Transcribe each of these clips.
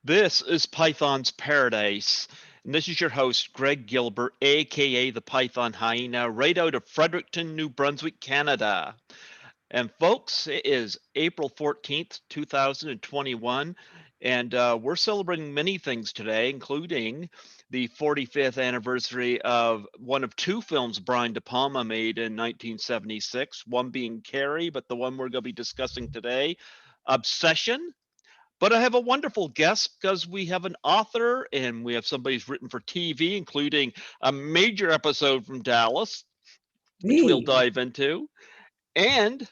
This is Python's Paradise, and this is your host, Greg Gilbert, aka the Python Hyena, right out of Fredericton, New Brunswick, Canada. And folks, it is April 14th, 2021, and we're celebrating many things today, including the 45th anniversary of one of two films Brian De Palma made in 1976, one being Carrie, but the one we're going to be discussing today, Obsession. But I have a wonderful guest because we have an author and we have somebody who's written for TV, including a major episode from Dallas, which we'll Me. dive into. And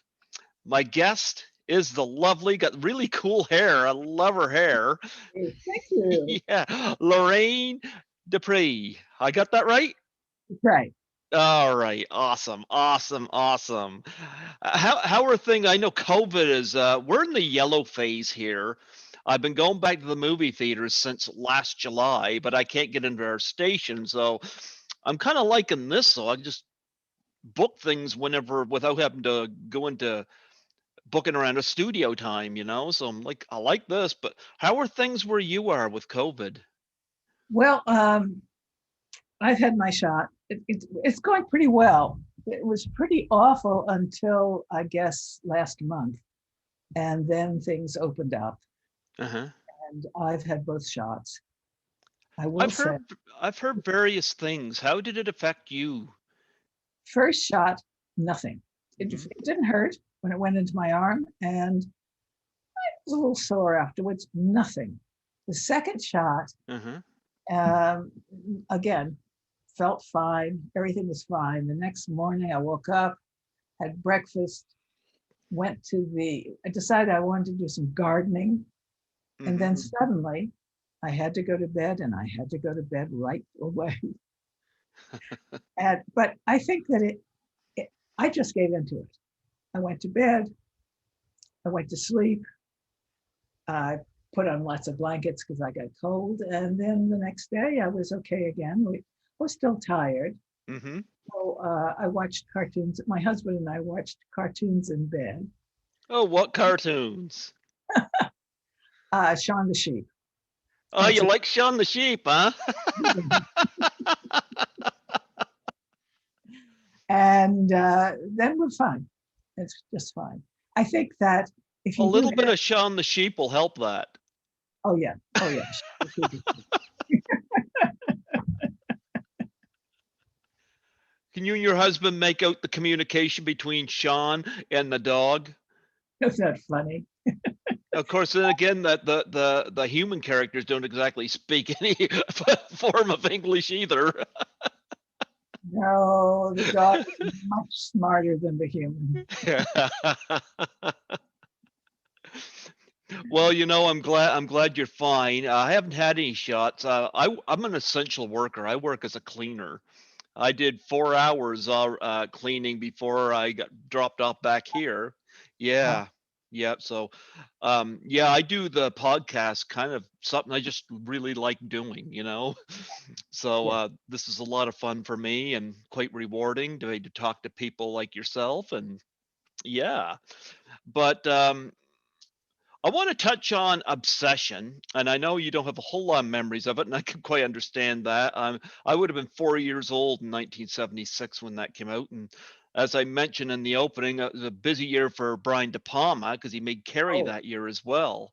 my guest is the lovely, got really cool hair. I love her hair. Thank you. Yeah, Loraine Despres. I got that right? Right. All right, awesome, awesome, awesome. How are things? I know COVID is we're in the yellow phase here. I've been going back to the movie theaters since last July, but I can't get into our station, so I'm kind of liking this. So I can just book things whenever without having to go into booking around a studio time, you know. So I'm like, I like this, but how are things where you are with COVID? Well, I've had my shot. It's going pretty well. It was pretty awful until I guess last month, and then things opened up, Uh-huh. and I've had both shots. I will I've say, heard I've heard various things. How did it affect you? first shot, nothing. Hmm. It didn't hurt when it went into my arm, and I was a little sore afterwards. Nothing. The second shot, Uh-huh. um, again, felt fine. Everything was fine. The next morning, I woke up, had breakfast, I decided I wanted to do some gardening. And Hmm. then suddenly I had to go to bed and I had to go to bed right away. But I think that I just gave into it. I went to bed, I went to sleep, I put on lots of blankets because I got cold. And then the next day I was okay again. I was still tired. Hmm. So I watched cartoons. My husband and I watched cartoons in bed. Oh, what cartoons? Shaun the Sheep. Oh, That's you a like Shaun the Sheep, huh? and then we're fine. It's just fine. I think that if A you do little bit that, of Shaun the Sheep will help that. oh yeah, oh yeah. Can you and your husband make out the communication between Shaun and the dog? That's not funny. Of course, then again, that the human characters don't exactly speak any form of English either. No, the dog is much smarter than the human. Well, I'm glad you're fine. I haven't had any shots. I'm an essential worker. I work as a cleaner. I did 4 hours cleaning before I got dropped off back here. Uh, Yeah, yeah. So, yeah, I do the podcast, kind of something I just really like doing, you know. So yeah, this is a lot of fun for me and quite rewarding to talk to people like yourself. And yeah, but I want to touch on obsession, and I know you don't have a whole lot of memories of it, and I can quite understand that. I would have been 4 years old in 1976 when that came out, and as I mentioned in the opening, it was a busy year for Brian De Palma because he made Carrie oh, that year as well.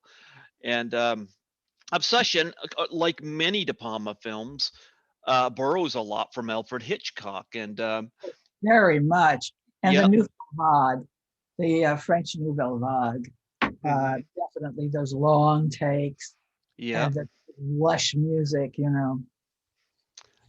And Obsession, like many De Palma films, borrows a lot from Alfred Hitchcock, and very much. And the yep, Nouvelle Vague, the French Nouvelle Vague, hmm, definitely those long takes yep. and the lush music, you know.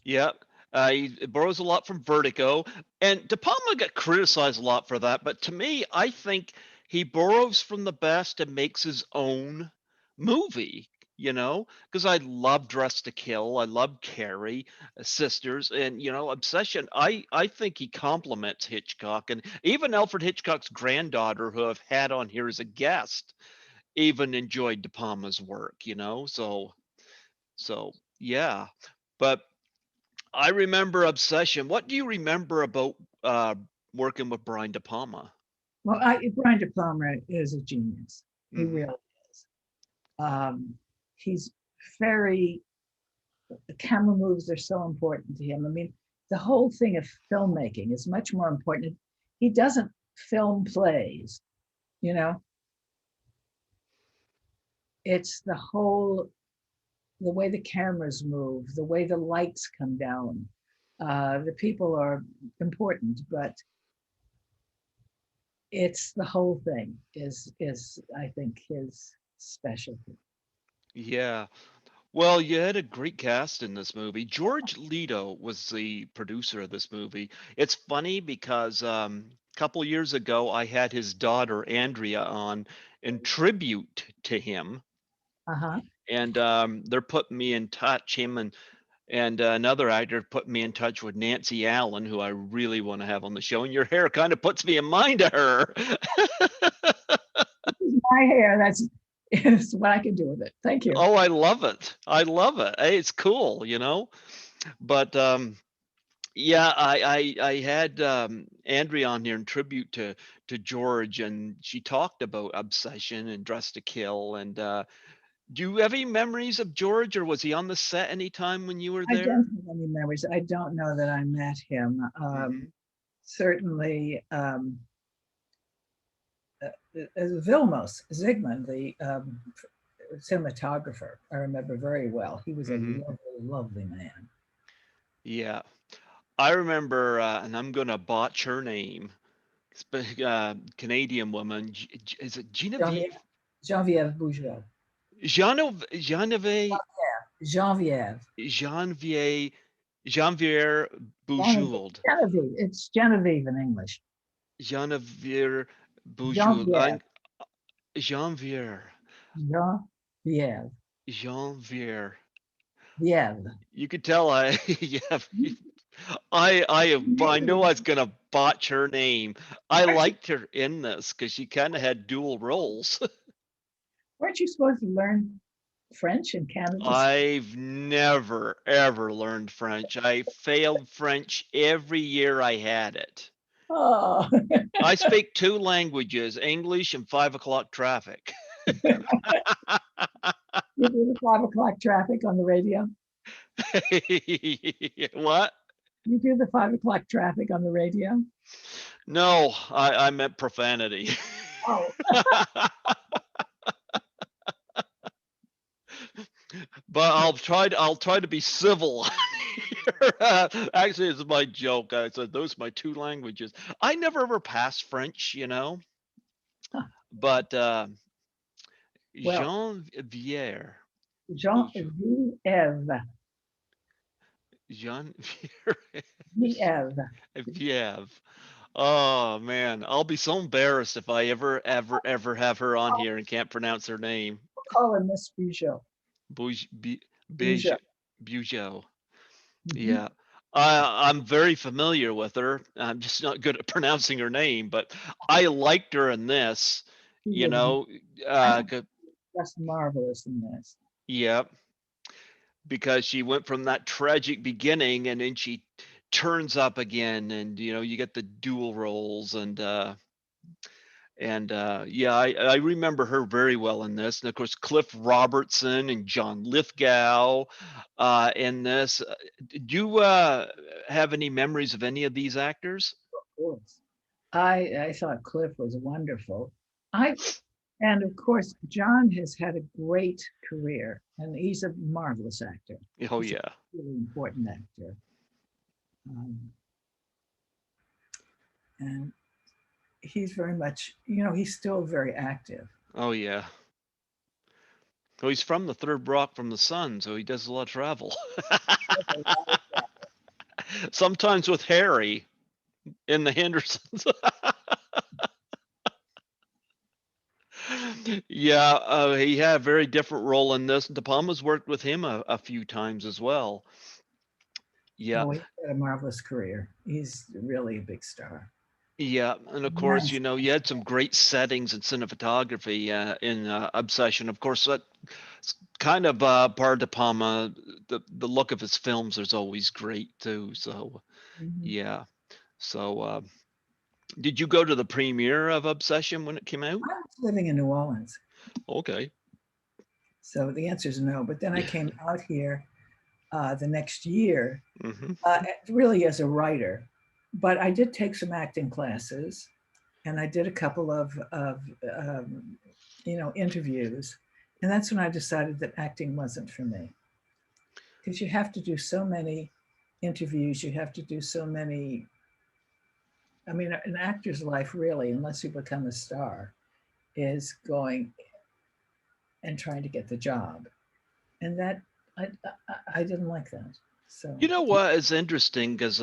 Yep. He borrows a lot from Vertigo, and De Palma got criticized a lot for that. But to me, I think he borrows from the best and makes his own movie. You know, because I love Dress to Kill, I love Carrie, Sisters, and Obsession. I think he complements Hitchcock, and even Alfred Hitchcock's granddaughter, who I've had on here as a guest, even enjoyed De Palma's work. So yeah, but I remember Obsession. What do you remember about uh, working with Brian De Palma? Well, Brian De Palma is a genius. He Hmm. really is. Um, he's very, the camera moves are so important to him. I mean, the whole thing of filmmaking is much more important. He doesn't film plays, you know, it's the way the cameras move, the way the lights come down. The people are important, but it's the whole thing is I think his specialty. Yeah. Well, you had a great cast in this movie. George Leto was the producer of this movie. It's funny because a couple years ago I had his daughter Andrea on in tribute to him, Uh-huh. and they're putting me in touch. Him and another actor put me in touch with Nancy Allen, who I really want to have on the show. And your hair kind of puts me in mind of her. My hair, that's is what I can do with it. Thank you. Oh, I love it. I love it. Hey, it's cool, you know. But yeah, I had Andrea on here in tribute to George, and she talked about Obsession and Dress to Kill. And do you have any memories of George, or was he on the set anytime when you were I don't there? have any memories. I don't know that I met him. Hmm. Certainly, Vilmos Zygmunt, the cinematographer, I remember very well. He was a Hmm. lovely, lovely man. Yeah, I remember, and I'm gonna botch her name. Canadian woman. Is it Genevieve, Genevieve? Genevieve Bujold. Genevieve Genevieve. Janvier Janvier Genevieve. Bujold. Genevieve. It's Genevieve in English. Janvier Bujold. Genevieve. Janvier. Genevieve. Janvier. Vieve. You could tell I yeah, I know I was gonna botch her name. I Aren't you, liked her in this because she kind of had dual roles. weren't you supposed to learn French in Canada? I've never ever learned French. I failed French every year I had it. Oh, I speak two languages, English and 5 o'clock traffic. you do the 5 o'clock traffic on the radio. What? You do the 5 o'clock traffic on the radio. No, I meant profanity. Oh, But I'll try to be civil. Actually, it's my joke. I said those are my two languages. I never ever passed French, you know, but well, Jean Beaujeu, Genevieve. Jean Vieve. Viev. Oh man, I'll be so embarrassed if I ever have her on here and can't pronounce her name. Call her Miss Bujold. Bouge, Bujold. Beige, Bugeau. Mhm. Yeah. I'm very familiar with her. I'm just not good at pronouncing her name, but I liked her in this, She you was know. I think C- just marvelous in this. yeah, because she went from that tragic beginning and then she turns up again, and you get the dual roles, and yeah, I remember her very well in this, and of course Cliff Robertson and John Lithgow in this. Do you have any memories of any of these actors? Of course. I thought Cliff was wonderful. I and of course John has had a great career and he's a marvelous actor. Oh He's a yeah, really important actor. Um, and he's very much, he's still very active. oh yeah. Oh, he's from the third rock from the sun, so he does a lot of travel. Sometimes with Harry in the Hendersons. Yeah, he had a very different role in this. De Palma's worked with him a few times as well. Yeah, Oh, he's had a marvelous career. He's really a big star. yeah, and of course, Nice. you had some great settings and cinematography in Obsession. Of course, that's kind of part of De Palma. The look of his films is always great too. So Mhm. yeah. So did you go to the premiere of Obsession when it came out? I was living in New Orleans, Okay. So the answer is no. But then I Yeah. came out here the next year, Hmm. really as a writer. But I did take some acting classes, and I did a couple of interviews, and that's when I decided that acting wasn't for me, because you have to do so many interviews, you have to do so many. I mean, an actor's life really, unless you become a star, is going and trying to get the job, and that I didn't like that. So You know what? It's interesting because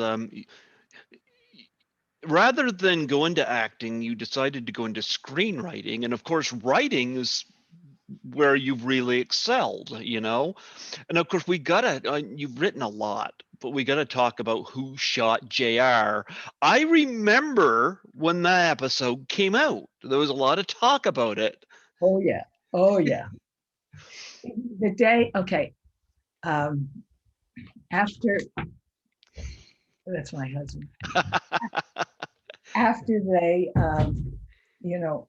rather than go into acting, you decided to go into screenwriting, and of course, writing is where you've really excelled. And of course, we gotta. You've written a lot, but we gotta talk about who shot Jr. I remember when that episode came out. There was a lot of talk about it. oh yeah, oh yeah. The day, okay, um, after that's my husband. After they, you know,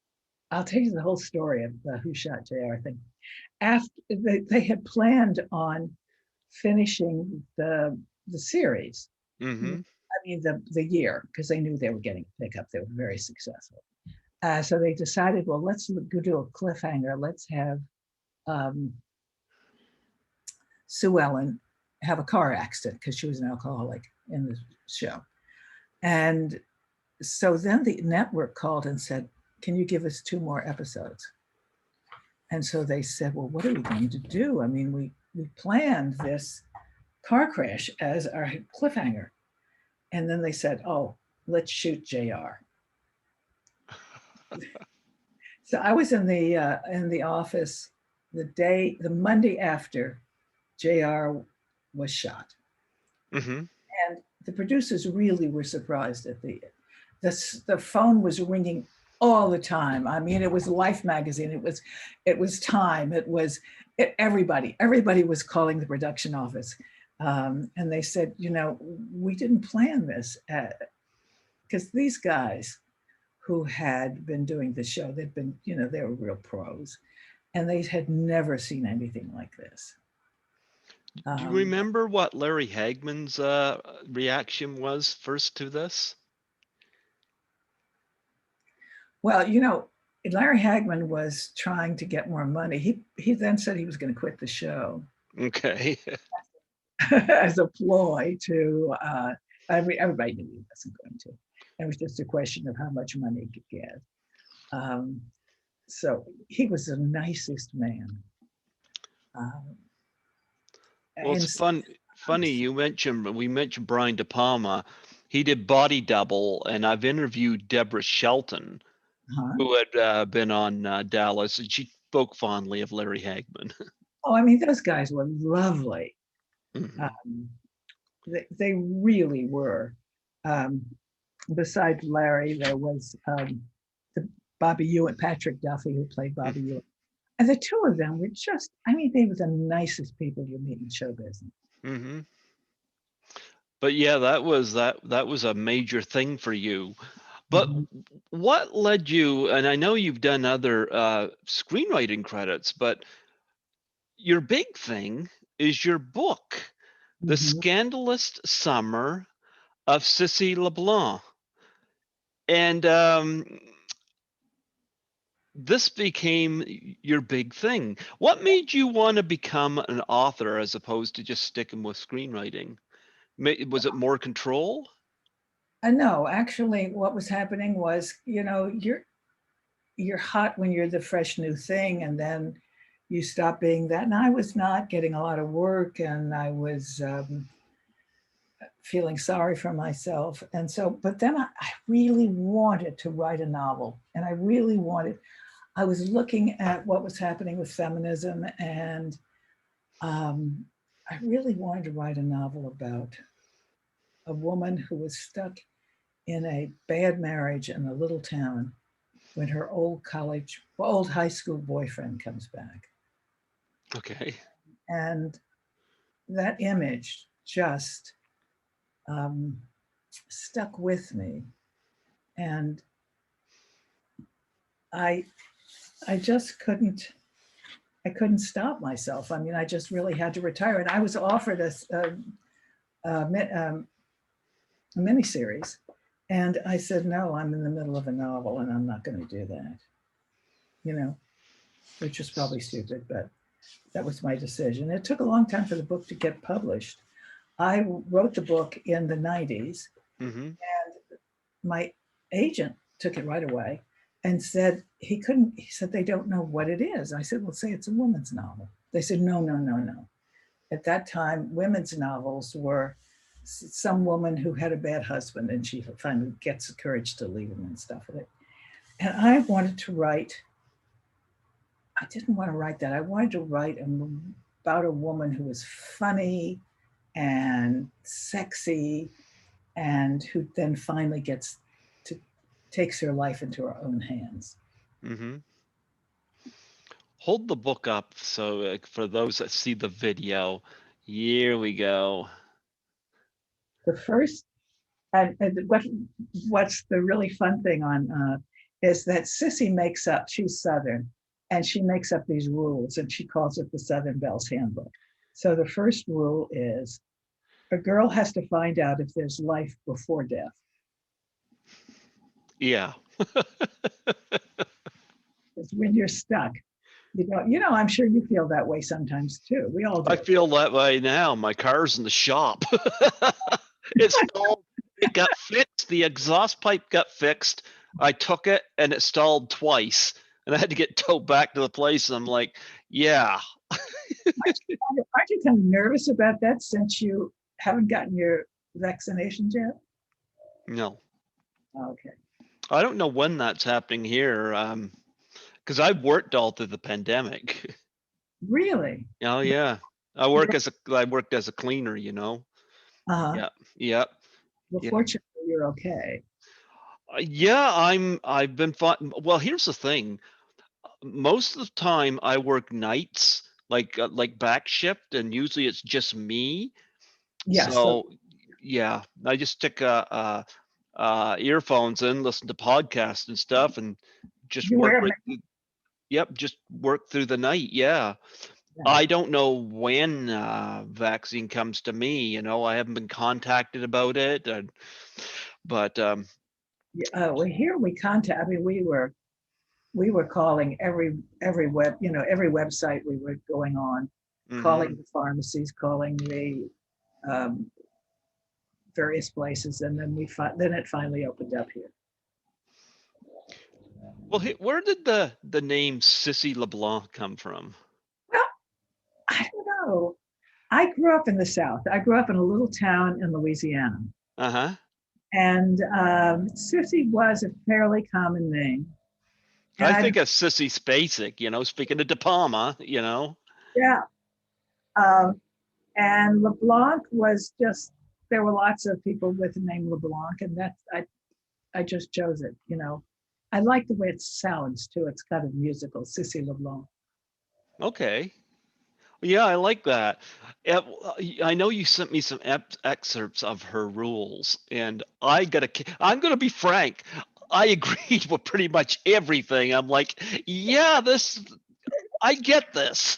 I'll tell you the whole story of Who Shot JR thing. After they had planned on finishing the series, Hmm. I mean the year, because they knew they were getting a pickup. They were very successful. So they decided, well, let's go do a cliffhanger. Let's have um, Sue Ellen have a car accident because she was an alcoholic in the show. And so then the network called and said, can you give us 2 more episodes? And so they said, well, what are we going to do? I mean, we planned this car crash as our cliffhanger. And then they said, oh, let's shoot JR. So I was in the office the Monday after JR was shot. Hmm. And the producers really were surprised at the phone was ringing all the time. I mean, it was Life magazine, it was Time, everybody was calling the production office, and they said, we didn't plan this, because these guys who had been doing the show, they were real pros, and they had never seen anything like this. Do you Um, remember what Larry Hagman's reaction was first to this? Well, Larry Hagman was trying to get more money. He then said he was going to quit the show Okay. as a ploy to. I mean, everybody knew he wasn't going to. It was just a question of how much money he could get. Um, so he was the nicest man. Um, Well, it's and funny we mentioned Brian De Palma. He did Body Double, and I've interviewed Deborah Shelton, huh? who had been on Dallas, and she spoke fondly of Larry Hagman. Oh, I mean, those guys were lovely. Hmm. Um, they really were. Um, Besides Larry, there was the Bobby Ewan, Patrick Duffy, who played Bobby Ewan. And the two of them were just, I mean, they were the nicest people you meet in show business. Hmm. But yeah, that was a major thing for you. But Mhm. what led you? And I know you've done other screenwriting credits, but your big thing is your book, The Mhm. Scandalous Summer of Sissy LeBlanc. And this became your big thing. What made you want to become an author as opposed to just sticking with screenwriting? Was it more control? No, actually, what was happening was, you're hot when you're the fresh new thing, and then you stop being that. And I was not getting a lot of work, and I was feeling sorry for myself. And so, but then I really wanted to write a novel, and I was looking at what was happening with feminism, and um, I really wanted to write a novel about a woman who was stuck in a bad marriage in a little town when her old high school boyfriend comes back. Okay. And that image just um, stuck with me. And I, I just couldn't. I couldn't stop myself. I mean, I just really had to retire. And I was offered a miniseries. And I said, no, I'm in the middle of a novel and I'm not going to do that, you know, which was probably stupid, but that was my decision. It took a long time for the book to get published. I wrote the book in the 90s, Mm-hmm. and my agent took it right away and said he couldn't. He said, they don't know what it is. I said, well, say it's a woman's novel. They said, no, no, no, no. At that time, women's novels were some woman who had a bad husband and she finally gets the courage to leave him and stuff with it. And I wanted to write, I didn't want to write that. I wanted to write about a woman who was funny and sexy and who then finally gets to takes her life into her own hands. Mm-hmm. Hold the book up so for those that see the video, here we go. The first, and what's the really fun thing on is that Sissy makes up, she's Southern, and she makes up these rules and she calls it the Southern Belle's Handbook. So the first rule is a girl has to find out if there's life before death. Yeah. Because when you're stuck, I'm sure you feel that way sometimes too. We all do. I feel that way now. My car's in the shop. It stalled. It got fixed. The exhaust pipe got fixed. I took it and it stalled twice. And I had to get towed back to the place. And I'm like, yeah. Aren't you kind of nervous about that since you haven't gotten your vaccinations yet? No. Okay. I don't know when that's happening here. Because I've worked all through the pandemic. Really? Oh yeah. I worked as a cleaner, Uh-huh. Yeah. Yep. Well, Yeah. fortunately, you're okay. Yeah, I've been fine. Well, here's the thing. Most of the time I work nights, like back shift, and usually it's just me. Yes. So So yeah, I just stick earphones in, listen to podcasts and stuff, and just you work wear. right. Yep, just work through the night. Yeah. Yeah. I don't know when vaccine comes to me. I haven't been contacted about it, but Well, here we contact. I mean, we were calling every website we were going on, calling mhm. the pharmacies, calling the um, various places, and then it finally opened up here. Well, where did the name Sissy LeBlanc come from? Well, I don't know. I grew up in the South. I grew up in a little town in Louisiana, Uh huh. and Sissy was a fairly common name. And I think of Sissy Spacek. Speaking of De Palma. yeah, um, and LeBlanc was just there were lots of people with the name LeBlanc, and I just chose it. I like the way it sounds too. It's kind of musical, Sissy LeBlanc. Okay. Yeah, I like that. I know you sent me some excerpts of her rules, and I'm gonna be frank. I agreed with pretty much everything. I'm like, yeah, I get this.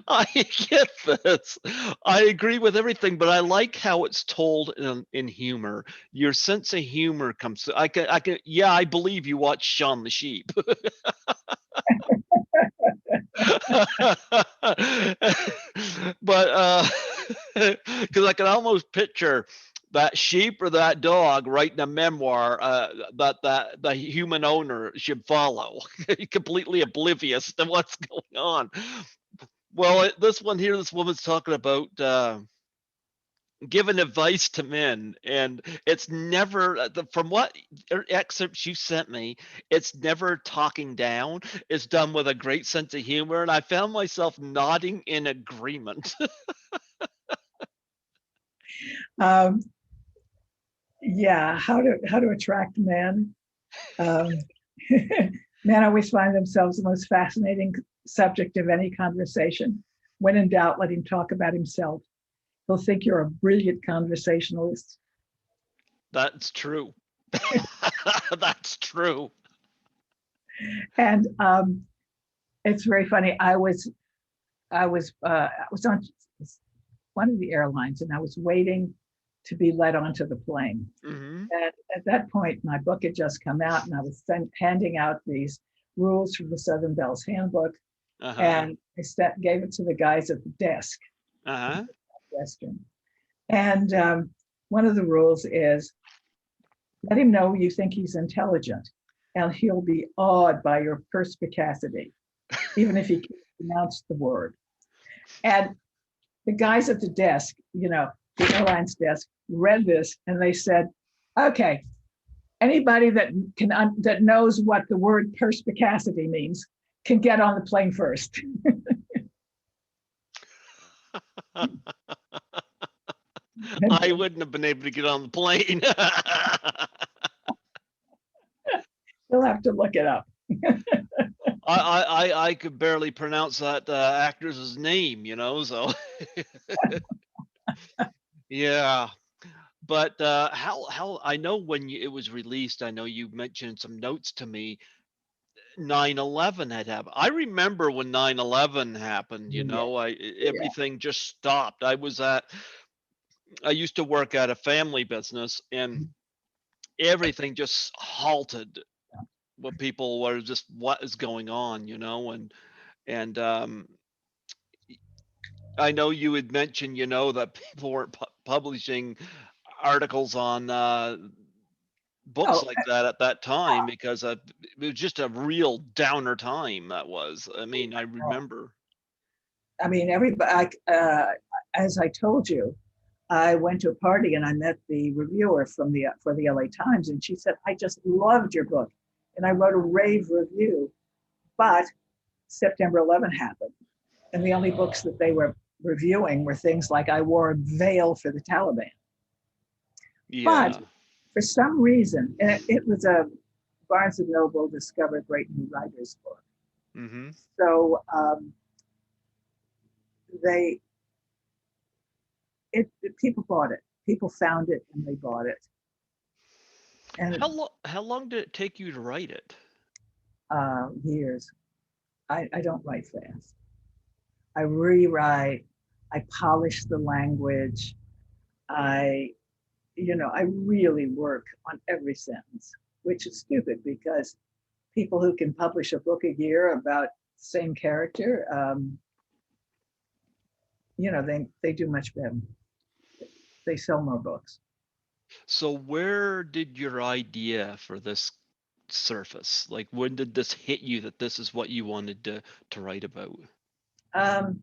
I get this. I agree with everything, but I like how it's told in humor. Your sense of humor comes through. Yeah, I believe you watch Shaun the Sheep. But because I can almost picture that sheep or that dog writing a memoir that the human owner should follow, completely oblivious to what's going on. Well, this one here, this woman's talking about giving advice to men, and it's never from what excerpts you sent me, it's never talking down. It's done with a great sense of humor, and I found myself nodding in agreement. Um, yeah, how to attract men. Um, Men always find themselves the most fascinating subject of any conversation. When in doubt, let him talk about himself. He'll think you're a brilliant conversationalist. That's true. That's true. And it's very funny. I was on one of the airlines, and I was waiting to be let onto the plane. Mm-hmm. And at that point, my book had just come out, and I was handing out these rules from the Southern Belles Handbook, Uh-huh. and gave it to the guys at the desk, Uh-huh. Western. And one of the rules is let him know you think he's intelligent, and he'll be awed by your perspicacity, even if he can't pronounce the word. And the guys at the desk, the airline's desk, read this and they said, okay, anybody that knows what the word perspicacity means can get on the plane first. I wouldn't have been able to get on the plane. You'll have to look it up. I could barely pronounce that actor's name, so yeah. But how I know when it was released, I know you mentioned some notes to me. 9/11 had happened. I remember when 9/11 happened, Yeah, yeah. everything just stopped. I used to work at a family business, and everything just halted. What people were just, what is going on, and I know you had mentioned, that people weren't publishing articles on books Oh, like that at that time because it was just a real downer time. That was. I mean, I remember. I mean, everybody. As I told you, I went to a party and I met the reviewer for the LA Times, and she said, "I just loved your book," and I wrote a rave review. But September 11 happened, and the only books that they were reviewing were things like I wore a veil for the Taliban. But Yeah. for some reason, it was a Barnes and Noble Discover Great New Writers book. Hmm. So they people bought it. People found it and they bought it. And How long did it take you to write it? years, I don't write fast. I rewrite. I polish the language. I I really work on every sentence, which is stupid because people who can publish a book a year about the same character, they do much better. They sell more books. So where did your idea for this surface? Like, when did this hit you that this is what you wanted to write about? Um,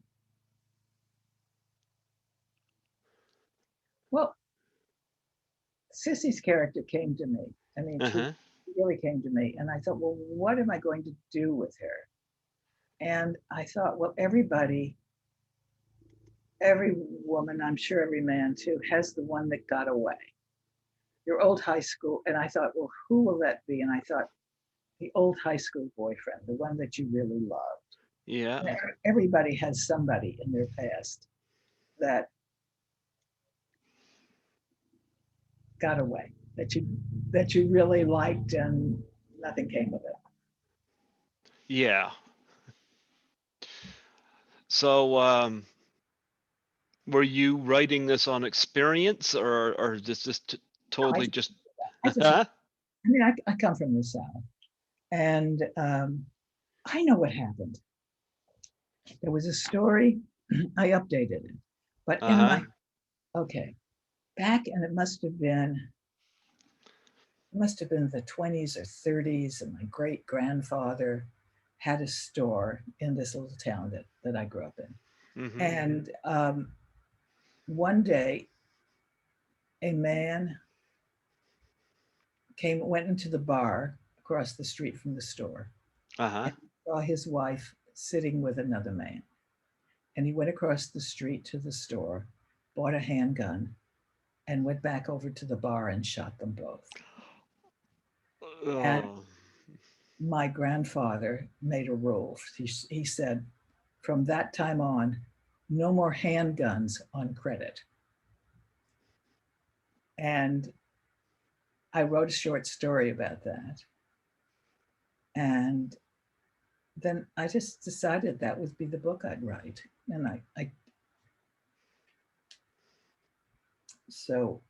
well, Sissy's character came to me. I mean, she Uh-huh. really came to me, and I thought, well, what am I going to do with her? And I thought, well, every woman, I'm sure every man too, has the one that got away. Your old high school, and I thought, well, who will that be? And I thought, the old high school boyfriend, the one that you really loved. Yeah. Everybody has somebody in their past that got away, that you really liked, and nothing came of it. Yeah. So were you writing this on experience, or just No, totally just I just, huh? I mean, I come from the South, and I know what happened. There was a story, I updated it, but in Uh-huh. my, okay, back, and it must have been the 20s or 30s, and my great grandfather had a store in this little town that I grew up in. Mm-hmm. And one day, a man went into the bar across the street from the store Uh-huh. and saw his wife sitting with another man. And he went across the street to the store, bought a handgun, and went back over to the bar and shot them both. And Oh. my grandfather made a rule. He said, from that time on, no more handguns on credit. And I wrote a short story about that. And then I just decided that would be the book I'd write. And I so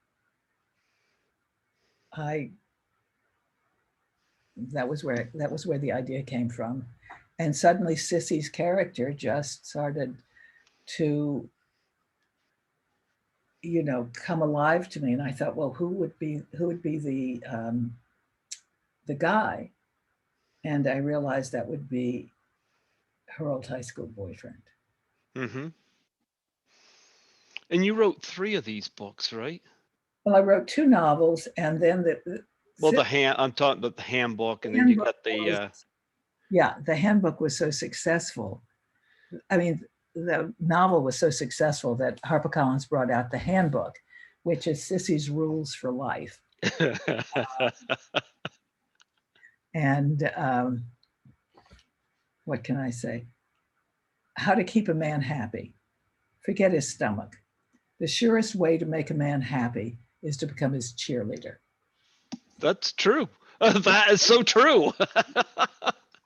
I that was where the idea came from. And suddenly Sissy's character just started to, come alive to me. And I thought, well, who would be the guy? And I realized that would be her old high school boyfriend. Mm-hmm. And you wrote three of these books, right? Well, I wrote two novels, and then Well, the I'm talking about the handbook, and then you handbook got the was, yeah, the handbook was so successful. I mean, the novel was so successful that HarperCollins brought out the handbook, which is Sissy's Rules for Life. And what can I say? How to keep a man happy. Forget his stomach. The surest way to make a man happy is to become his cheerleader. That's true. That is so true.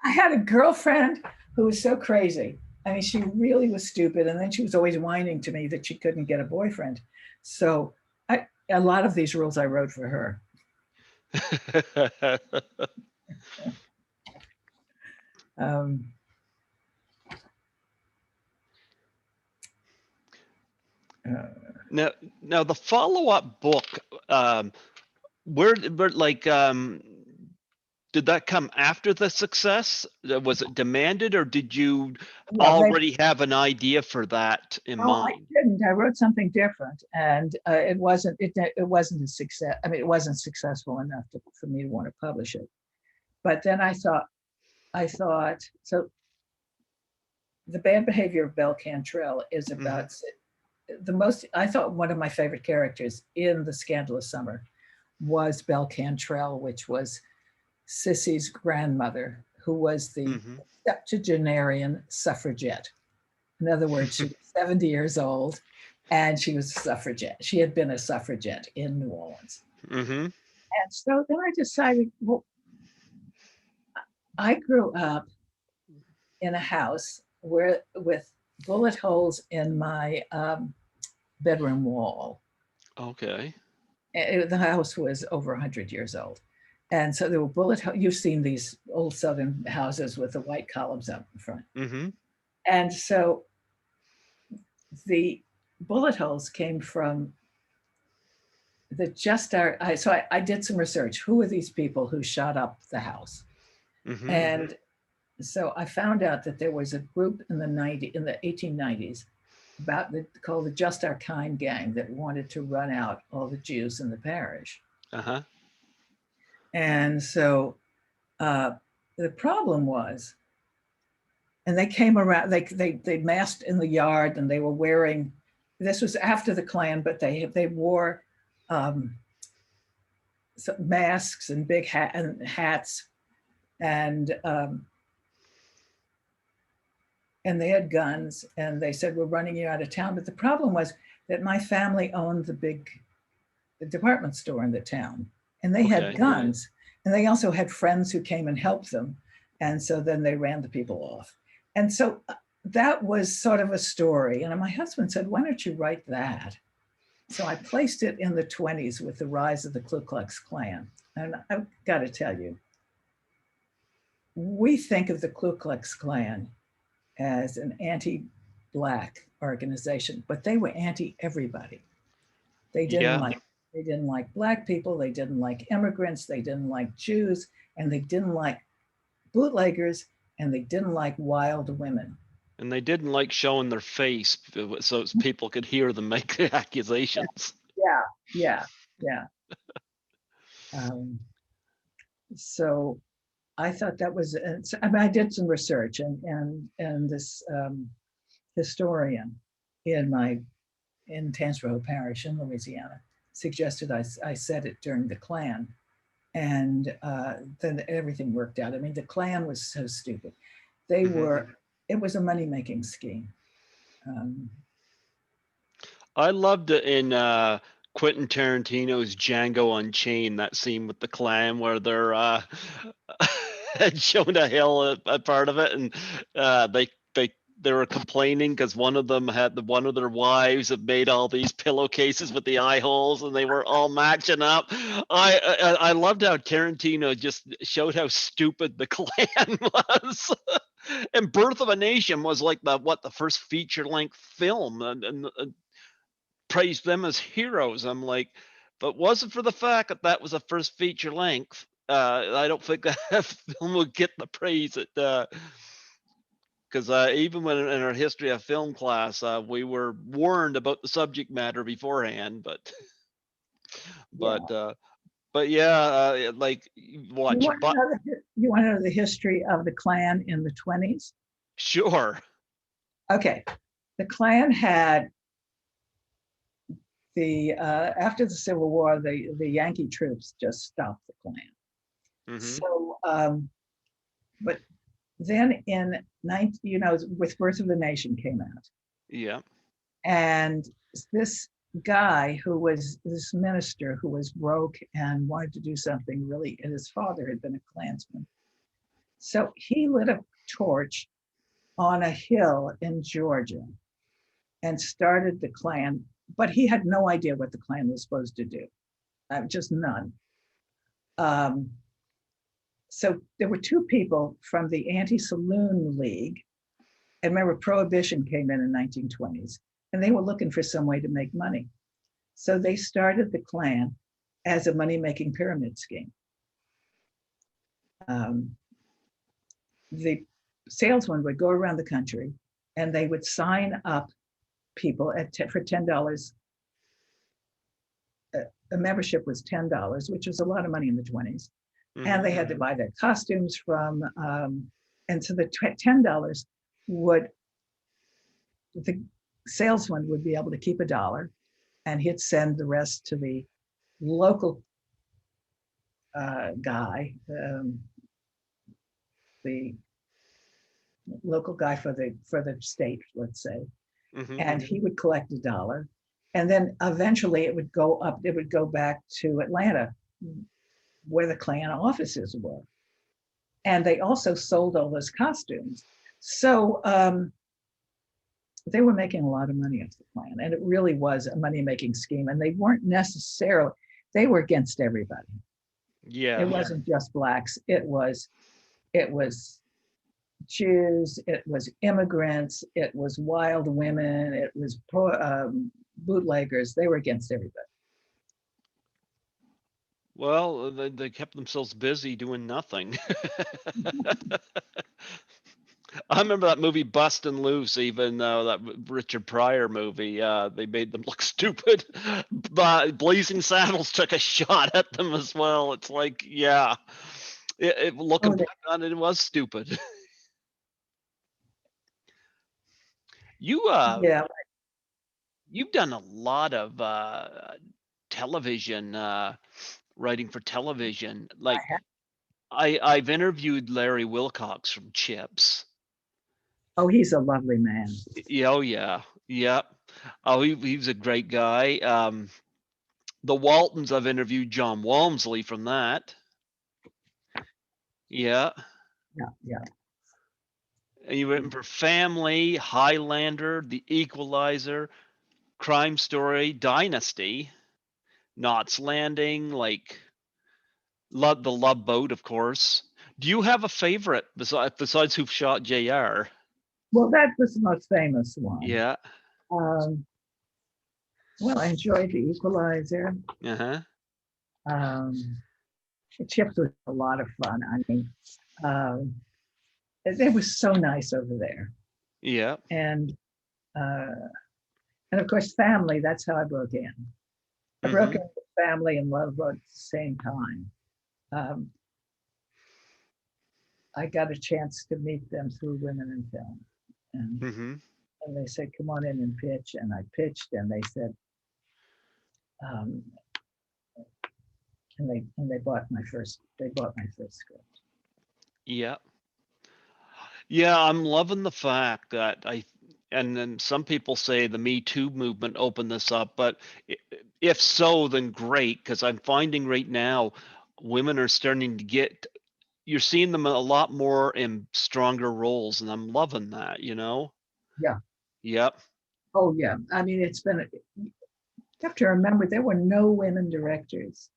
I had a girlfriend who was so crazy. I mean, she really was stupid. And then she was always whining to me that she couldn't get a boyfriend. So a lot of these rules I wrote for her. Um, uh, now the follow-up book, um, where like did that come after the success? Was it demanded, or did you well, they already have an idea for that in No, I mind? didn't. I wrote something different, and it wasn't a success. I mean, it wasn't successful enough for me to want to publish it. But then I thought so. The bad behavior of Belle Cantrell is Mm-hmm. about the most. I thought one of my favorite characters in The Scandalous Summer was Belle Cantrell, which was Sissy's grandmother, who was the Mm-hmm. septuagenarian suffragette. In other words, she was 70 years old and she was a suffragette. She had been a suffragette in New Orleans. Mm-hmm. And so then I decided, well, I grew up in a house where with bullet holes in my bedroom wall. Okay. The house was over 100 years old. And so there were you've seen these old Southern houses with the white columns up in front. Mm-hmm. And so the bullet holes came from the just our I did some research. Who are these people who shot up the house? Mm-hmm. And so I found out that there was a group in the 1890s called the Just Our Kind gang that wanted to run out all the Jews in the parish. Uh-huh. And so uh, the problem was, and they came around, they masked in the yard, and they were wearing. This was after the Klan, but they wore um, masks and and hats, and and they had guns, and they said, we're running you out of town. But the problem was that my family owned the big department store in the town, and they had Okay. guns, and they also had friends who came and helped them, and so then they ran the people off. And so that was sort of a story, and my husband said, why don't you write that? So I placed it in the 20s with the rise of the Ku Klux Klan. And I've got to tell you, we think of the Ku Klux Klan as an anti-black organization, but they were anti-everybody. They didn't Yeah. like they didn't like black people, they didn't like immigrants, they didn't like Jews, and they didn't like bootleggers, and they didn't like wild women. And they didn't like showing their face so people could hear them make the accusations. Yeah, yeah, yeah. Um, so I thought that was. I mean, I did some research, and this historian in my in Tangipahoa Parish in Louisiana suggested I said it during the Klan, and then everything worked out. I mean, the Klan was so stupid. They Mm-hmm. were. It was a money making scheme. Um, I loved it in Quentin Tarantino's Django Unchained, that scene with the clan where they're Jonah Hill a part of it, and they were complaining because one of them had one of their wives had made all these pillowcases with the eye holes, and they were all matching up. I loved how Tarantino just showed how stupid the Klan was. And Birth of a Nation was like the first feature length film, and praised them as heroes. I'm like, but wasn't for the fact that that was a first feature length, I don't think that film would get the praise it. Because even when in our history of film class, we were warned about the subject matter beforehand, Yeah. but uh, but yeah, like You watch, want to but know you want to know the history of the Klan in the 20s? sure, Okay. The Klan had after the Civil War, the Yankee troops just stopped the Klan. hmm So, but then in 19, with Birth of the Nation came out, yeah, and this guy who was this minister who was broke and wanted to do something really, and his father had been a Klansman. So he lit a torch on a hill in Georgia and started the Klan, but he had no idea what the Klan was supposed to do, just none. Um, so there were two people from the Anti-Saloon League, and remember Prohibition came in the 1920s, and they were looking for some way to make money. So they started the Klan as a money-making pyramid scheme. Um, the salesman would go around the country and they would sign up people for $10. A membership was $10, which was a lot of money in the 20s. And they had to buy their costumes from, and so the $10 would, the salesman would be able to keep $1 and he'd send the rest to the local guy, the local guy for the state, let's say, hmm and he would collect $1, and then eventually it would go up. It would go back to Atlanta, where the Klan offices were, and they also sold all those costumes. So they were making a lot of money off the Klan, and it really was a money-making scheme. And they weren't necessarily, they were against everybody. It yeah. wasn't just blacks. It was Jews, it was immigrants, it was wild women, it was bootleggers. They were against everybody. Well, they kept themselves busy doing nothing. I remember that movie Bustin' Loose, even though that Richard Pryor movie, they made them look stupid. But Blazing Saddles took a shot at them as well. It's like, yeah, looking Oh, back on it, it was stupid. You yeah, you've done a lot of television writing for television. I Like have. I've interviewed Larry Wilcox from Chips. Oh, he's a lovely man. Yeah, oh yeah, yeah. Oh, he was a great guy. The Waltons, I've interviewed John Walmsley from that. Yeah, Yeah, yeah. and you written for Family, Highlander, The Equalizer, Crime Story, Dynasty, Knots Landing, like Love the Love Boat, of course. Do you have a favorite besides Who Shot Jr.? Well, that was the most famous one. Yeah. Um, well, I enjoyed The Equalizer. Uh-huh. Um, Chips was a lot of fun. I mean, um, it was so nice over there, Yeah. and uh, of course, Family. That's how I broke in. I broke Mm-hmm. in with Family and Love Boat at the same time. Um, I got a chance to meet them through Women in Film, and Mm-hmm. and they said, "Come on in and pitch." And I pitched, and they said, um, and they bought my first script. Yeah. Yeah, I'm loving the fact that and then some people say the Me Too movement opened this up, but if so, then great, because I'm finding right now women are starting to get you're seeing them a lot more in stronger roles, and I'm loving that, you know? Yeah. Yep. Oh, yeah. I mean, you have to remember there were no women directors.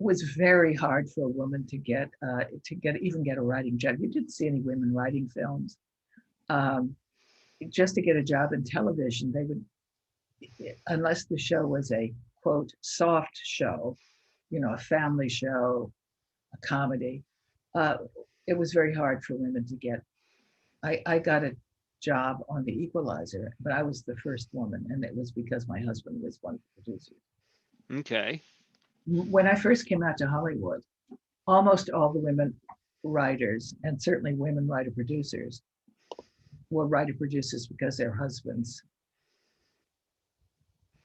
It was very hard for a woman even get a writing job. You didn't see any women writing films. Um, just to get a job in television, they would, unless the show was a quote soft show, a family show, a comedy, uh, it was very hard for women to get. I got a job on The Equalizer, but I was the first woman, and it was because my husband was one of the producers. Okay. When I first came out to Hollywood, almost all the women writers, and certainly women writer producers, were writer producers because their husbands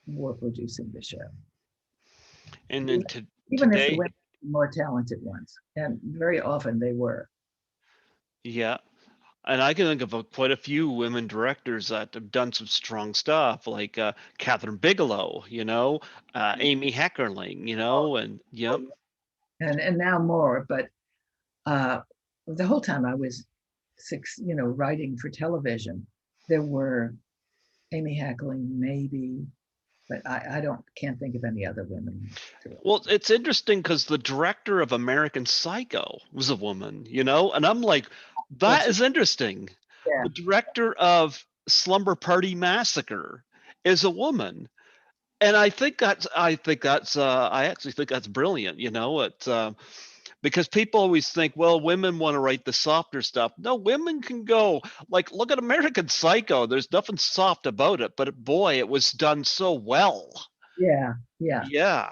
were producing the show. And then Even, even if the today, women were more talented ones, and very often they were. yeah. And I can think of quite a few women directors that have done some strong stuff, like Catherine Bigelow, Amy Heckerling, and yep. And now more, but uh, the whole time I was writing for television, there were Amy Hackling, maybe, but I don't can't think of any other women. Well, it's interesting because the director of American Psycho was a woman, and I'm like, that That's is interesting. yeah, The director of Slumber Party Massacre is a woman. And I actually think that's brilliant, it's because people always think, well, women want to write the softer stuff. No, women can go, like, look at American Psycho. There's nothing soft about it, but boy, it was done so well. yeah, yeah. Yeah,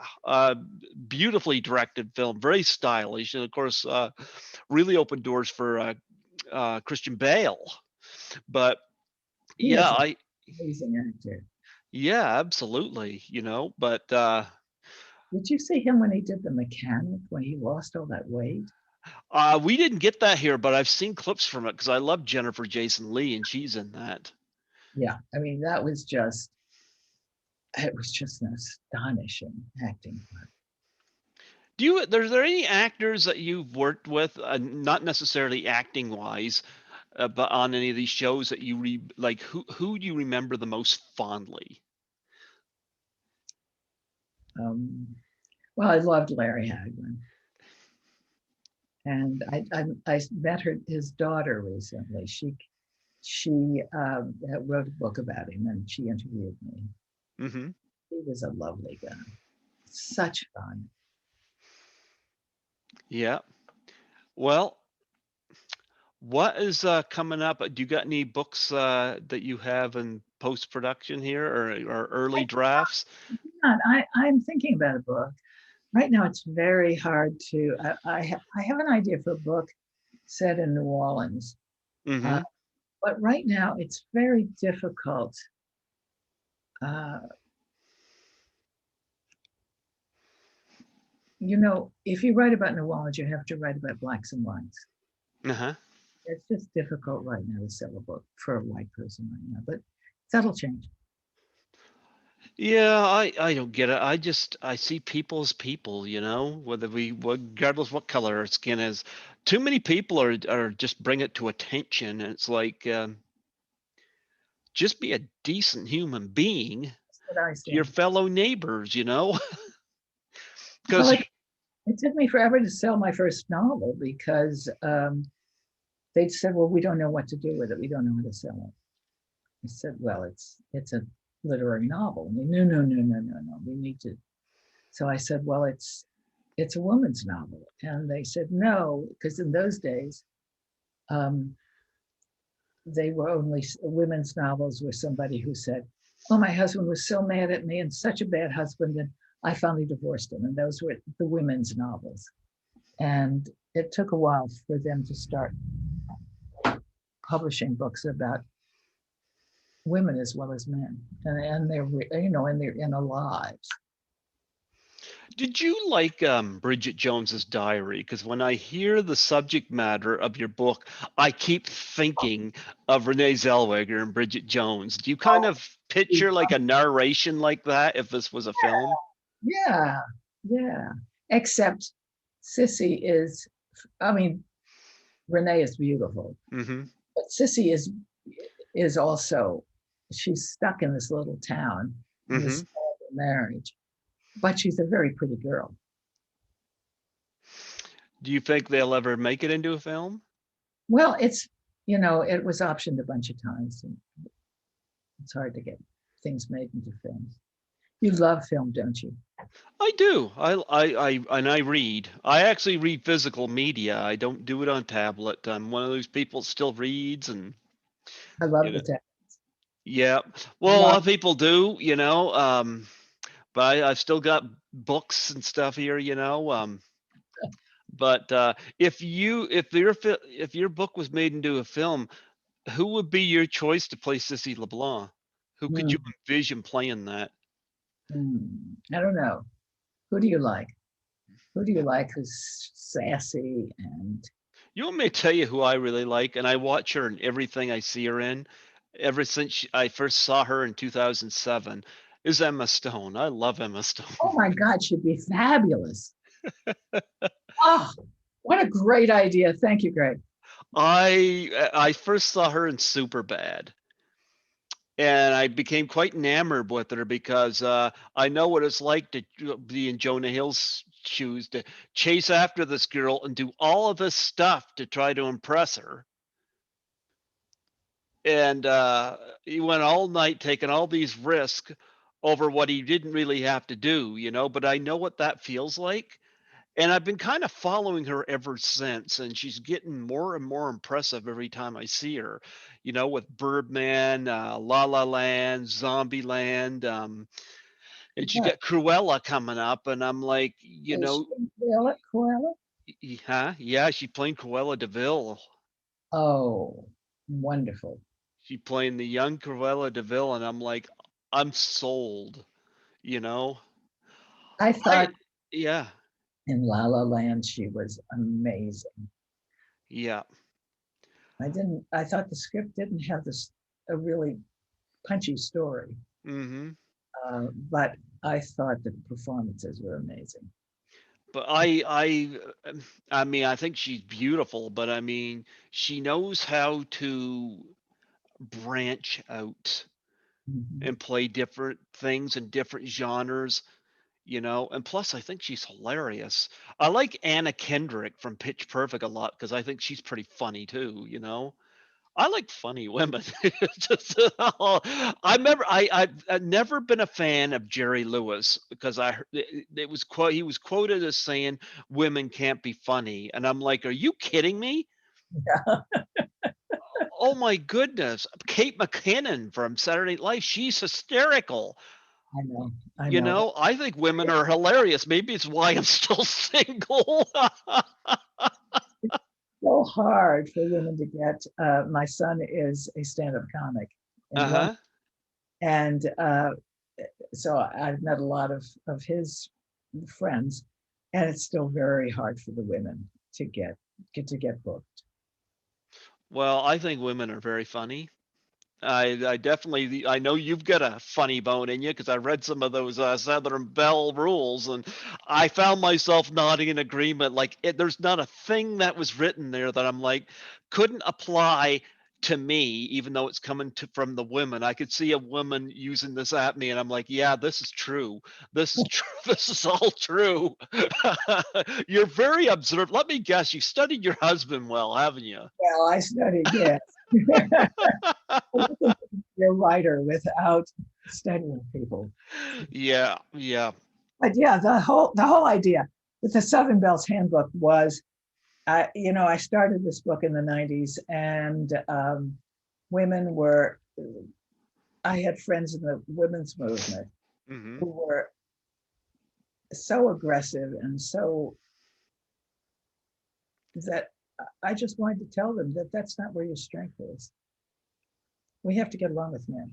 beautifully directed film, very stylish, and of course, really opened doors for Christian Bale. But He yeah, is an I amazing actor. yeah, absolutely, But Did you see him when he did The Mechanic when he lost all that weight? we didn't get that here, but I've seen clips from it because I love Jennifer Jason Leigh, and she's in that. Yeah, I mean it was just an astonishing acting. There any actors that you've worked with, not necessarily acting wise, but on any of these shows that like? Who do you remember the most fondly? Um, well, I loved Larry Hagman, and I met his daughter recently. She wrote a book about him, and she interviewed me. Hmm. He was a lovely guy, such fun. Yeah. Well, what is coming up? Do you got any books that you have in post production here, or early drafts? I'm thinking about a book right now. It's very hard to. I have an idea for a book set in New Orleans, uh, Hmm. but right now it's very difficult. Uh, if you write about New Orleans, you have to write about blacks and whites. Uh-huh. It's just difficult right now to sell a book for a white person right now, but that'll change. Yeah, I don't get it. I see people as people, regardless what color our skin is. Too many people are just bring it to attention, and it's like just be a decent human being That's what I to your say. fellow neighbors. Well, Because it took me forever to sell my first novel because they said, "Well, we don't know what to do with it. We don't know how to sell it." I said, "Well, it's a literary novel." And they, no, no, no, no, no, no. We need to. So I said, "Well, it's a woman's novel," and they said no, because in those days, um, they were only women's novels were somebody who said, "Oh, my husband was so mad at me and such a bad husband, and I finally divorced him." And those were the women's novels. And it took a while for them to start publishing books about women as well as men and their in their inner lives. did you like Bridget Jones's Diary? Because when I hear the subject matter of your book, I keep thinking of Renee Zellweger and Bridget Jones. Do you kind of picture like a narration like that if this was a film? Yeah, yeah. Except Sissy is, I mean, Renee is beautiful, Hmm. but Sissy is also, she's stuck in this little town in this Hmm. small marriage, but she's a very pretty girl. Do you think they'll ever make it into a film? Well, it was optioned a bunch of times, and it's hard to get things made into films. You love film, don't you? I do. I read. I actually read physical media. I don't do it on tablet. I'm one of those people that still reads, and I love you the know, text. yeah. Well, a Love. lot of people do, but I've still got books and stuff here, but if your book was made into a film, who would be your choice to play Sissy LeBlanc? Who could you Mm, envision playing that? I don't know. Who do you like? Who do you like who's sassy and You want me to tell you who I really like, and I watch her in everything I see her in, ever since I first saw her in 2007, is Emma Stone. I love Emma oh Stone. my God, she'd be fabulous. Oh, what a great idea. Thank you, Greg. I first saw her in Superbad, and I became quite enamored with her because I know what it's like to be in Jonah Hill's shoes, to chase after this girl and do all of this stuff to try to impress her. And he went all night taking all these risks over what he didn't really have to do, but I know what that feels like. And I've been kind of following her ever since, and she's getting more and more impressive every time I see her, with Birdman, La La Land, Zombieland, and she's Yeah. got Cruella coming up, and I'm like, Is she in Cruella? Cruella? huh? Yeah, she's playing Cruella Deville. Oh, wonderful. She playing the young Cruella Deville, and I'm like, I'm sold, you know. I I thought Yeah, in La La Land she was amazing. yeah. I thought the script didn't have this a really punchy story, Hmm. but I thought the performances were amazing. But I mean, I think she's beautiful, but I mean, she knows how to branch out Mhm. and play different things in different genres, and plus I think she's hilarious. I like Anna Kendrick from Pitch Perfect a lot because I think she's pretty funny too. I like funny women. Just, I remember I've never been a fan of Jerry Lewis because it was he was quoted as saying women can't be funny, and I'm like, are you kidding me? Oh my goodness, Kate McKinnon from Saturday Night Live, she's hysterical. I know, I know. I think women are hilarious. Maybe it's why I'm still single. So hard for women to get. My son is a stand-up comic in London, Uh-huh. and so I've met a lot of his friends, and it's still very hard for the women to get booked. Well, I think women are very funny. I definitely I know you've got a funny bone in you because I read some of those Southern Belle rules, and I found myself nodding in agreement. Like there's not a thing that was written there that I'm like couldn't apply to me, even though it's coming from the women. I could see a woman using this at me, and I'm like, yeah, this is true. This is true. This is all true. You're very observant. Let me guess, you studied your husband well, haven't you? Well, I studied, yes. You're a writer without studying people. Yeah, yeah. But yeah, the whole idea with the Southern Bells Handbook was, I started this book in the '90s, and women were. I had friends in the women's movement Hmm. who were so aggressive and so that I just wanted to tell them that that's not where your strength is. We have to get along with men,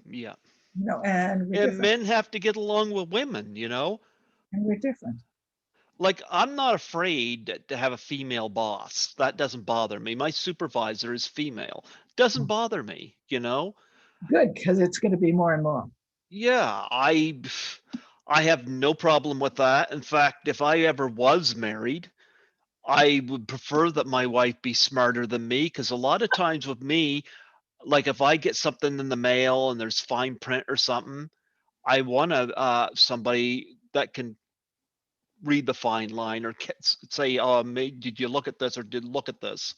Yeah. and we're And different, men have to get along with women. and we're different. Like, I'm not afraid to have a female boss. That doesn't bother me. My supervisor is female. Doesn't bother me. Good, because it's going to be more and more. Yeah, I have no problem with that. In fact, if I ever was married, I would prefer that my wife be smarter than me, because a lot of times with me, like if I get something in the mail and there's fine print or something, I want to somebody that can read the fine line or say, did you look at this or did look at this?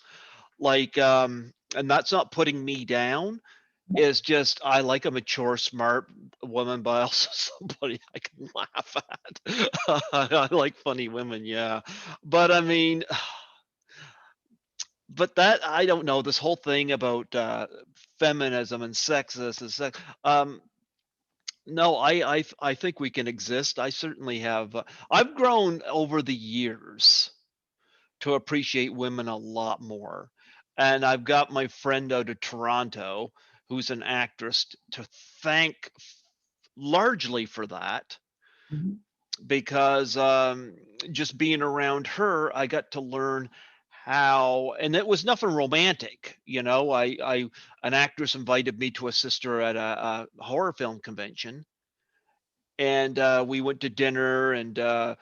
Like, and that's not putting me down. Is just I like a mature, smart woman, but also somebody I can laugh at. I like funny women, yeah. But I mean, but that I don't know this whole thing about feminism and sexist and sex. No, I think we can exist. I certainly have. I've grown over the years to appreciate women a lot more, and I've got my friend out of Toronto who's an actress to thank largely for that Mhm. because just being around her, I got to learn how, and it was nothing romantic, you know. An actress invited me to assist her at a horror film convention, and we went to dinner, and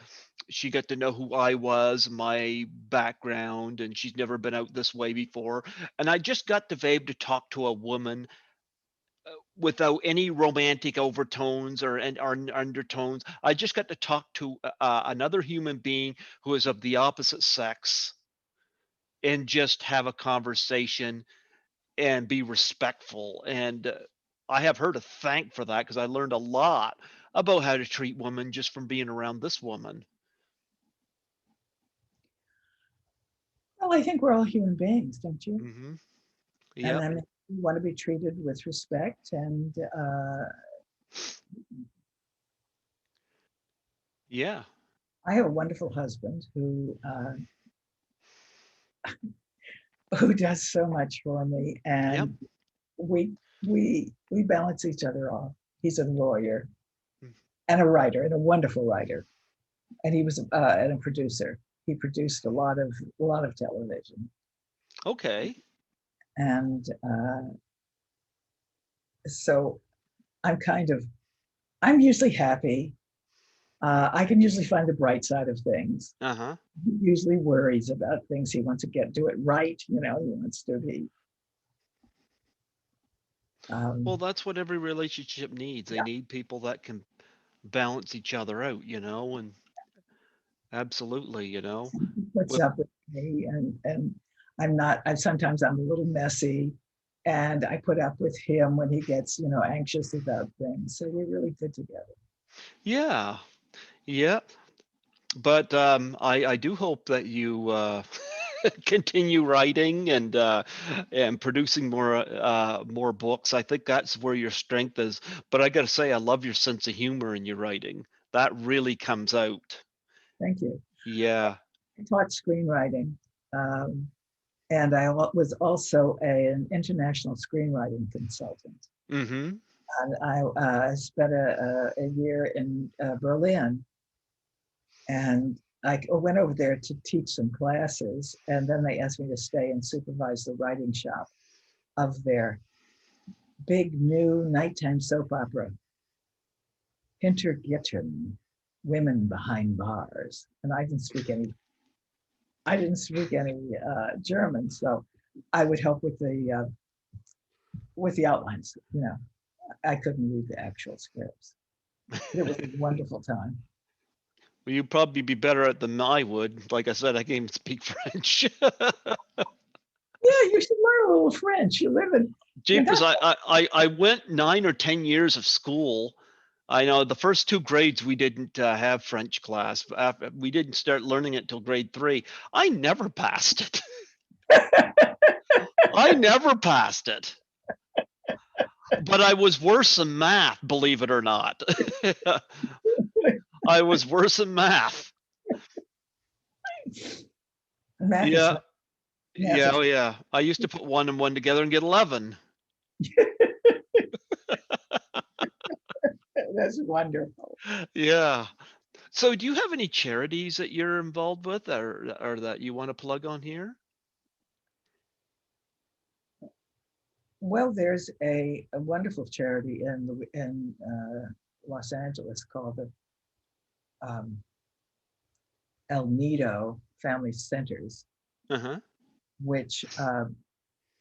she got to know who I was, my background, and she's never been out this way before. And I just got to be able to talk to a woman without any romantic overtones or undertones. I just got to talk to another human being who is of the opposite sex and just have a conversation and be respectful. And I have her to thank for that because I learned a lot about how to treat women just from being around this woman. Well, I think we're all human beings, don't you? Hmm. And Yep. then we want to be treated with respect. And Yeah. I have a wonderful husband who does so much for me, Yep. and we balance each other off. He's a lawyer and a writer, and a wonderful writer, and he was and a producer. He produced a lot of television, Okay. and so I'm kind of I'm usually happy. I can usually find the bright side of things. Uh-huh. He usually worries about things. He wants to do it right. He wants to be. Well, Um, that's what every relationship needs. They yeah, need people that can balance each other out, you know, and absolutely, you know. he puts With up with me, and I'm not. Sometimes I'm a little messy, and I put up with him when he gets anxious about things. So we're really good together. yeah. Yeah. But I do hope that you continue writing and producing more books. I think that's where your strength is. But I got to say, I love your sense of humor in your writing. That really comes out. Thank you. Yeah. I taught screenwriting, um, and I was also an international screenwriting consultant. Mm-hmm. And I spent a year in Berlin, and I went over there to teach some classes, and then they asked me to stay and supervise the writing shop of their big new nighttime soap opera, Hintergittern, Women Behind Bars. And I didn't speak any German, so I would help with the outlines. I couldn't read the actual scripts, but it was a wonderful time. Well, you'd probably be better at than I would. Like I said, I can't even speak French. Yeah, you should learn a little French. You're Jeepers, not. I went 9 or 10 years of school. I know the first two grades we didn't have French class. We didn't start learning it till grade three. I never passed it. I never passed it. But I was worse in math, believe it or not. I was worse in math. Math is Yeah, hard. Math yeah, is oh yeah. I used to put one and one together and get 11. that's wonderful. Yeah. So, do you have any charities that you're involved with or that you want to plug on here? Well, there's a wonderful charity in Los Angeles called the um, El Nido Family Centers, Uh-huh. which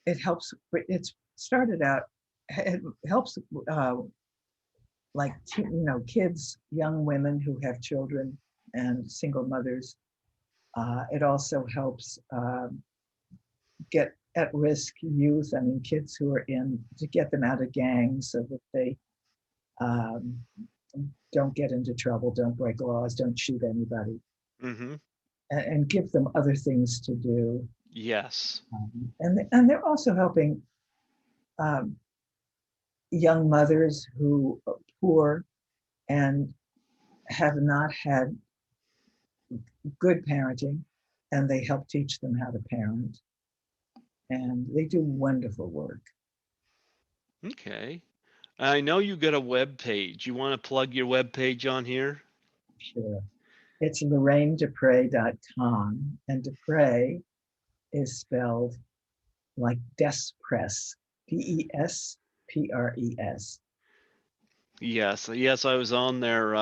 it helps. It's started out. It helps like kids, young women who have children, and single mothers. It also helps get at-risk youth. I mean, kids who are to get them out of gangs so that they um, don't get into trouble, don't break laws, don't shoot anybody, Mm-hmm. and give them other things to do. Yes. And they're also helping um, young mothers who are poor and have not had good parenting, and they help teach them how to parent. And they do wonderful work. Okay. I know you got a web page. You want to plug your web page on here? Sure. It's LoraineDepres.com, and Despres is spelled like Despres, Despres. Yes. Yes, I was on there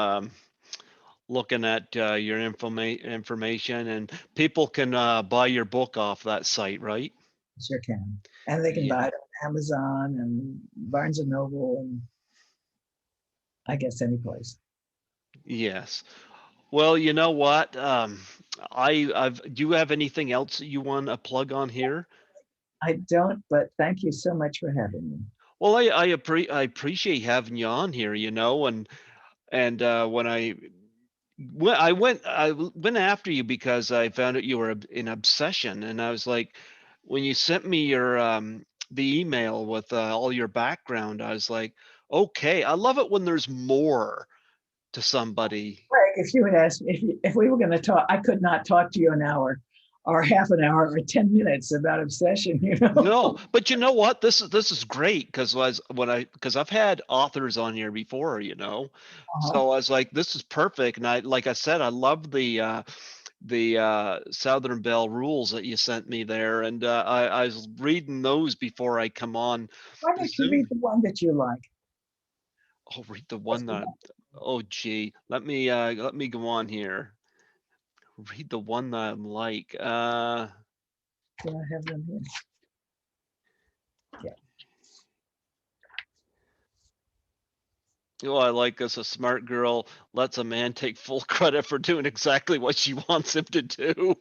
looking at your information, and people can buy your book off that site, right? Sure can. And they can Yeah. buy it on Amazon and Barnes and Noble, and I guess any place. Yes. Well, you know what? Do you have anything else that you want to plug on here? I don't, but thank you so much for having me. Well, I appreciate having you on here, and when I went after you because I found out you were in obsession, and I was like, when you sent me your the email with all your background, I was like, okay, I love it when there's more to somebody. Greg, if you had asked me if we were going to talk, I could not talk to you an hour or half an hour or 10 minutes about obsession. No, but you know what? This is great because because I've had authors on here before, Uh-huh. so I was like, this is perfect, and like I said, I love the Southern Belle rules that you sent me there, and I was reading those before I come on Why the don't you read Zoom. the one that you like? Oh, read the What's one the that. one? Oh, gee, let me go on here. Read the one that I'm like. Do I have them here? Yeah. Oh, I like this. A smart girl lets a man take full credit for doing exactly what she wants him to do.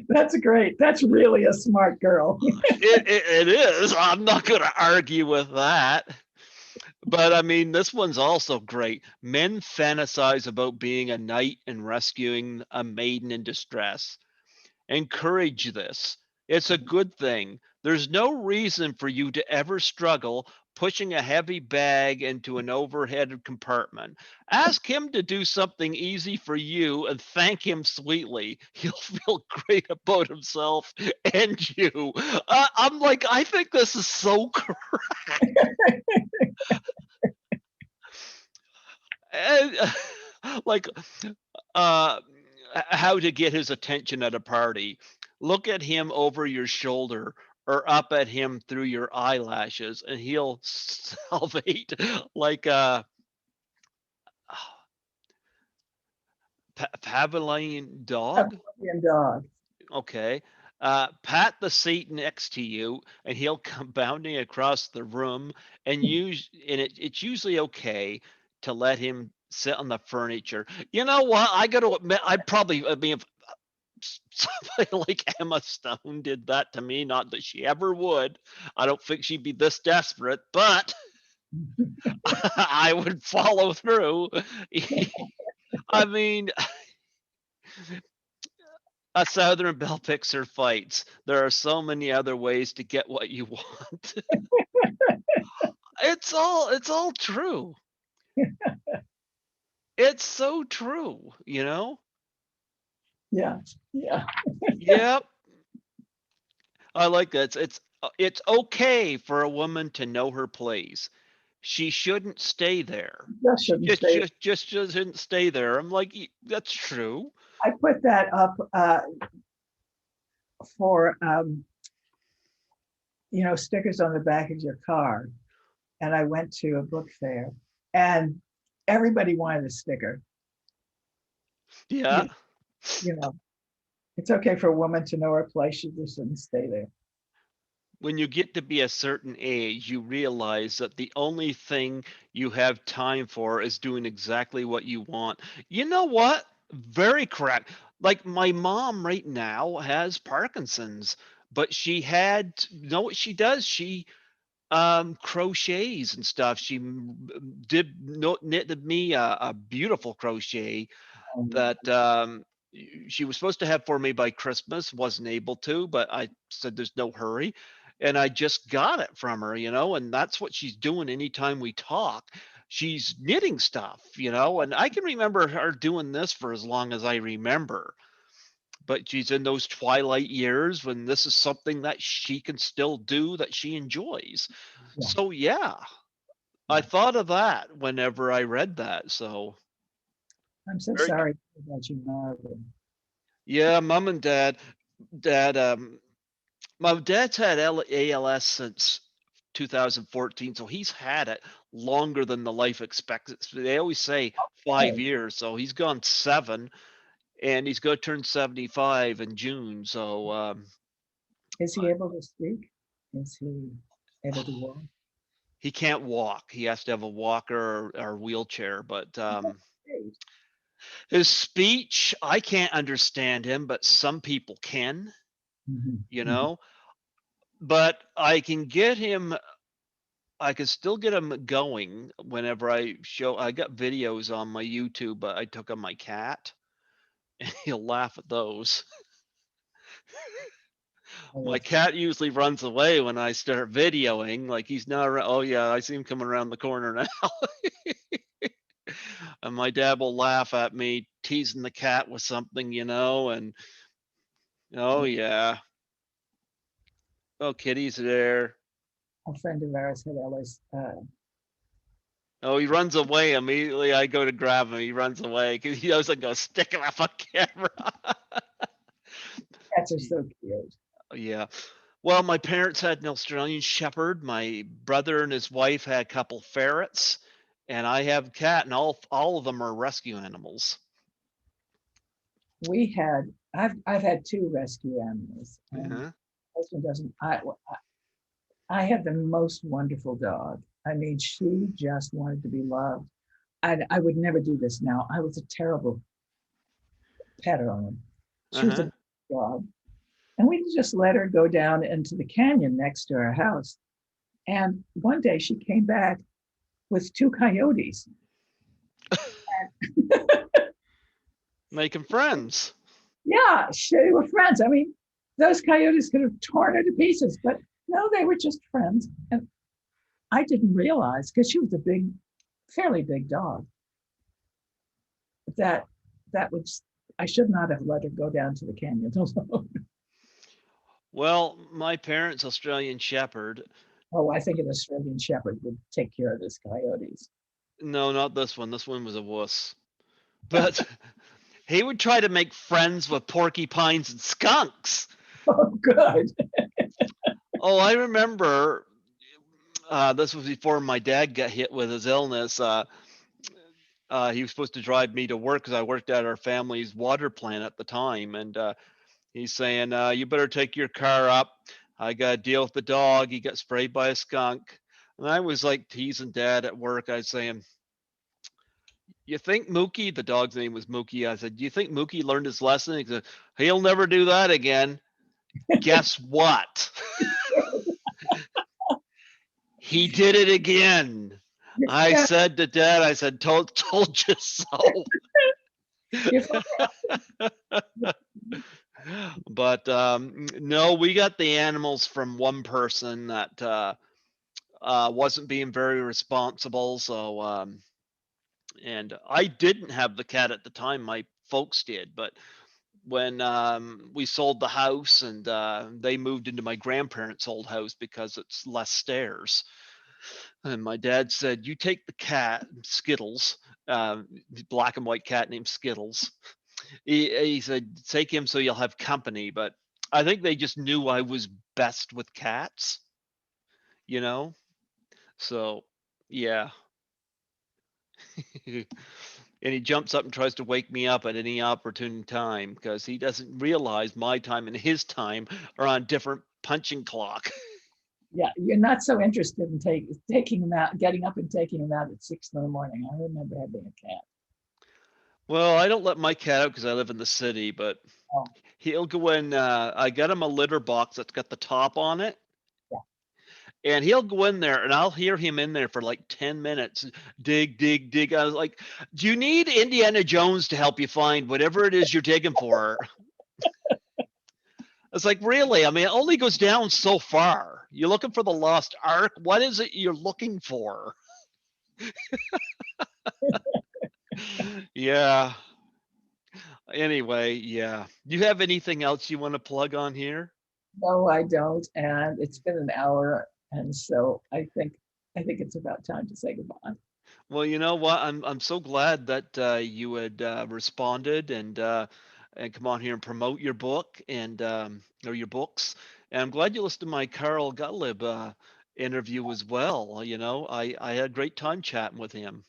That's great. That's really a smart girl. It is. I'm not going to argue with that. But I mean, this one's also great. Men fantasize about being a knight and rescuing a maiden in distress. Encourage this. It's a good thing. There's no reason for you to ever struggle pushing a heavy bag into an overhead compartment. Ask him to do something easy for you and thank him sweetly. He'll feel great about himself and you. I'm like, I think this is so correct. And, like, uh, how to get his attention at a party. Look at him over your shoulder or up at him through your eyelashes, and he'll salivate like a Pavilion A dog. Korean dog. Okay. Pat the seat next to you, and he'll come bounding across the room. It's usually okay to let him sit on the furniture. You know what? I got to admit, I mean, if somebody like Emma Stone did that to me, not that she ever would. I don't think she'd be this desperate, but I would follow through. I mean, a Southern Belle picks her fights. There are so many other ways to get what you want. It's all true. It's so true. Yeah. Yeah. Yep. I like that. It's okay for a woman to know her place. She shouldn't stay there. Just She shouldn't stay. just shouldn't stay there. I'm like, That's true." I put that up for stickers on the back of your car. And I went to a book fair, and everybody wanted a sticker. Yeah. You, you know, it's okay for a woman to know her place. She just shouldn't stay there. When you get to be a certain age, you realize that the only thing you have time for is doing exactly what you want. You know what? Very correct. Like my mom right now has Parkinson's, but she had, you know what she does? She crochets and stuff. She did knitted me a beautiful crochet Um, that she was supposed to have for me by Christmas, wasn't able to, but I said there's no hurry. And I just got it from her, and that's what she's doing anytime we talk. She's knitting stuff, and I can remember her doing this for as long as I remember. But she's in those twilight years when this is something that she can still do that she enjoys. yeah, So, yeah, I yeah. thought of that whenever I read that. So, I'm so very sorry about your mother. yeah, mom and dad, my dad's had ALS since 2014, so he's had it longer than the life expectancy. They always say 5 Hey, years, so he's gone 7, and he's gonna turn 75 in June, so, is he able to speak? Is he able to walk? he can't walk. He has to have a walker or wheelchair, but, Great. his speech, I can't understand him, but some people can, Mhm, you mhm. know? But I can still get him going whenever I got videos on my YouTube, but I took on my cat, and he'll laugh at those. Oh, My that's cat usually runs away when I start videoing, like he's not oh yeah, I see him coming around the corner now. And my dad will laugh at me teasing the cat with something, and oh great. yeah, oh kitty's there. A friend of ours had Ellis. Oh, he runs away immediately. I go to grab him. He runs away because he knows I'm gonna stick him up on camera. Cats are so cute. Yeah. Well, my parents had an Australian Shepherd. My brother and his wife had a couple ferrets, and I have a cat, and all of them are rescue animals. We had. I've had two rescue animals, and Uh-huh. husband doesn't. I had the most wonderful dog. I mean, she just wanted to be loved. I would never do this now. I was a terrible pet owner. She was Uh-huh. a dog, and we just let her go down into the canyon next to our house. And one day she came back with two coyotes. Making friends. Yeah, they were friends. I mean, those coyotes could have torn her to pieces, but no, they were just friends. And I didn't realize because she was a big, fairly big dog that that was I should not have let her go down to the canyon alone. Well, my parents' Australian Shepherd. Oh, I think an Australian Shepherd would take care of this coyotes. No, not this one. This one was a wuss. But he would try to make friends with porcupines and skunks. Oh, good. Oh, I remember this was before my dad got hit with his illness. He was supposed to drive me to work because I worked at our family's water plant at the time, and he's saying, "You better take your car up. I got to deal with the dog. He got sprayed by a skunk." And I was like teasing dad at work. I was saying, "You think Mookie, the dog's name was Mookie?" I said, "Do you think Mookie learned his lesson?" He said, "He'll never do that again." Guess what? He did it again. I Yeah, said to dad, I said, told you so. if But no, we got the animals from one person that wasn't being very responsible. So, and I didn't have the cat at the time. My folks did, but when we sold the house and they moved into my grandparents' old house because it's less stairs. And my dad said, "You take the cat, Skittles, uh, black and white cat named Skittles." He said, "Take him so you'll have company." But I think they just knew I was best with cats, you know? So, yeah. And he jumps up and tries to wake me up at any opportune time because he doesn't realize my time and his time are on different punching clock. Yeah, you're not so interested in taking him out, getting up and taking him out at 6 in the morning. I remember having a cat. Well, I don't let my cat out because I live in the city, but Oh, he'll go in. I got him a litter box that's got the top on it, yeah. and he'll go in there, and I'll hear him in there for like 10 minutes. Dig, dig, dig. I was like, do you need Indiana Jones to help you find whatever it is you're digging for? It's like, really? I mean, it only goes down so far. You're looking for the lost ark. What is it you're looking for? Yeah. Anyway, yeah. Do you have anything else you want to plug on here? No, I don't. And it's been an hour, and so I think it's about time to say goodbye. Well, you know what? I'm so glad that you had responded and come on here and promote your book and or your books. And I'm glad you listened to my Carl Gottlieb interview as well. You know, I had a great time chatting with him.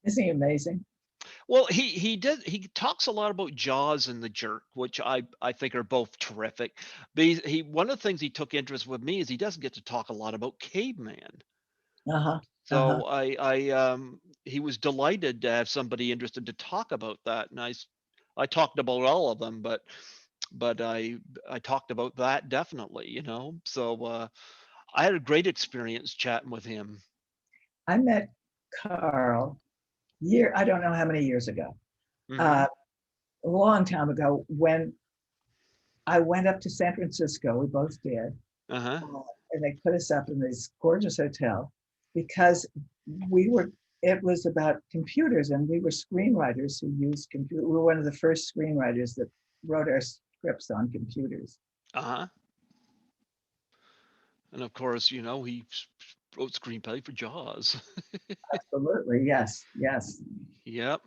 Isn't he amazing? Well, he talks a lot about Jaws and The Jerk, which I think are both terrific. But he one of the things he took interest with me is he doesn't get to talk a lot about caveman. Uh-huh. Uh-huh. So he was delighted to have somebody interested to talk about that, and I talked about all of them, but I talked about that definitely, you know. So I had a great experience chatting with him. I met Carl I don't know how many years ago. Hmm. Uh, a long time ago when I went up to San Francisco, we both did, Uh-huh. uh, and they put us up in this gorgeous hotel because we were. It was about computers, and we were screenwriters who used computer. We were one of the first screenwriters that wrote our scripts on computers. Uh-huh. And of course, you know, wrote screenplay for Jaws. Absolutely, yes, yes. Yep.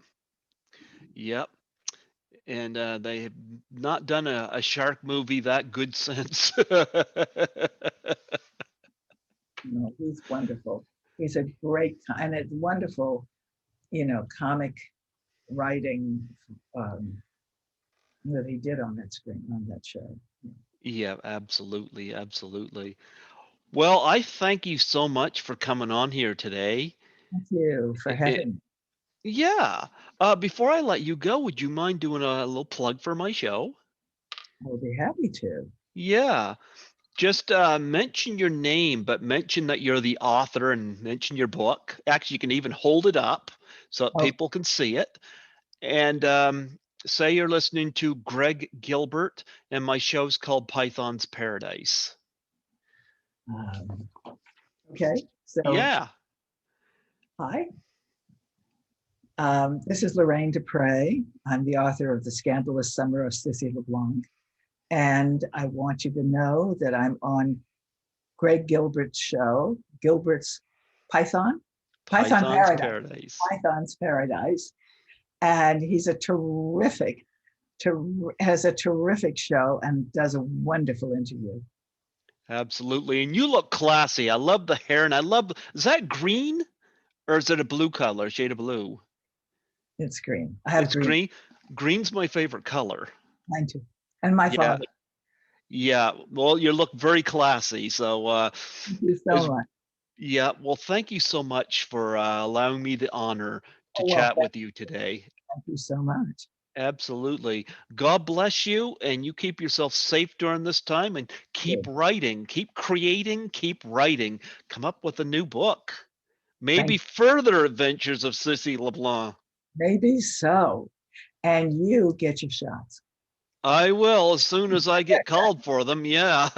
Yep. And they have not done a shark movie that good since. No, he's wonderful. He's a great, and it's wonderful, comic writing um, that he did on that screen on that show. Yeah, absolutely, absolutely. Well, I thank you so much for coming on here today. Thank you for It, having me. yeah. Before I let you go, would you mind doing a little plug for my show? I will be happy to. Yeah. Just mention your name, but mention that you're the author and mention your book. Actually, you can even hold it up so that Oh, people can see it. And say you're listening to Greg Gilbert, and my show's called Python's Paradise. um, okay. So, Yeah. hi. This is Loraine Despres. I'm the author of The Scandalous Summer of Sissy LeBlanc. And I want you to know that I'm on Greg Gilbert's show, Gilbert's Python, Python Python's Paradise, Paradise. Python's Paradise. And he's has a terrific show and does a wonderful interview. Absolutely. And you look classy. I love the hair and I love, is that green or is it a blue color, shade of blue? It's green. I have It's green, green. Green's my favorite color. mine too. And my Yeah. father. Yeah. Well, you look very classy. So, Thank you so is much. yeah. Well, thank you so much for allowing me the honor to Oh, well, chat with you today. thank you so much. Absolutely. God bless you, and you keep yourself safe during this time and keep Good. writing, keep creating, keep writing. Come up with a new book. Maybe Thank further adventures of Sissy LeBlanc. Maybe so. And you get your shots. I will as soon as I get called for them. Yeah.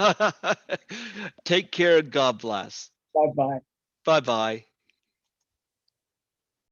Take care. God bless. Bye bye. Bye bye.